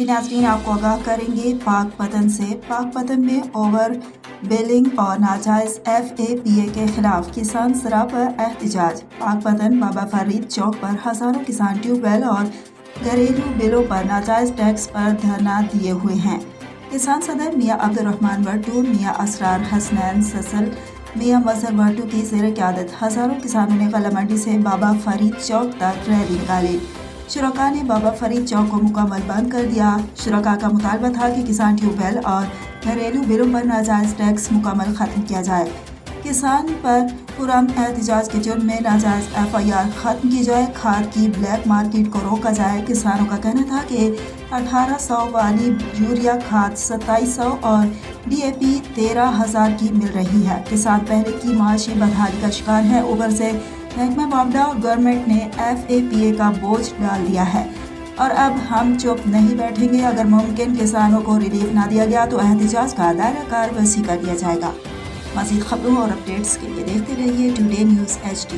नाज़रीन, आपको आगाह करेंगे पाक पतन से। पाक पतन में ओवर बिलिंग और नाजायज़ FAPA के खिलाफ किसान सरापा एहतजाज। पाक पतन बाबा फरीद चौक पर हज़ारों किसान ट्यूबवेल और घरेलू बिलों पर नाजायज़ टैक्स पर धरना दिए हुए हैं। किसान सदर मियाँ अब्दुर्रहमान भट्टू, मियाँ असरार हसनैन ससल, मियाँ मजहर भट्टू की ज़ेर क़यादत हज़ारों किसानों ने कला मंडी से बाबा फरीद चौक तक रैली निकाली। शुरका ने बाबा फरीद चौक को मुकम्मल बंद कर दिया। शुरका का मुतालबा था कि किसान ट्यूबवेल और घरेलू बिलों पर नाजायज़ टैक्स मुकम्मल ख़त्म किया जाए। किसान पर पुरअमन एहतजाज के जुर्म में नाजायज़ FIR ख़त्म की जाए। खाद की ब्लैक मार्केट को रोका जाए। किसानों का कहना था कि 1800 वाली यूरिया खाद 2700 और DAP 13,000 की मिल रही है। किसान पहले की माशी बदहाली का शिकार है। ऊपर से महकमा मामला और गवर्नमेंट ने FAPA का बोझ डाल दिया है और अब हम चुप नहीं बैठेंगे। अगर मुमकिन किसानों को रिलीफ ना दिया गया तो एहतजाज का दायरा कार वसी कर दिया जाएगा। मज़ीद खबरों और अपडेट्स के लिए देखते रहिए टुडे न्यूज़ HD।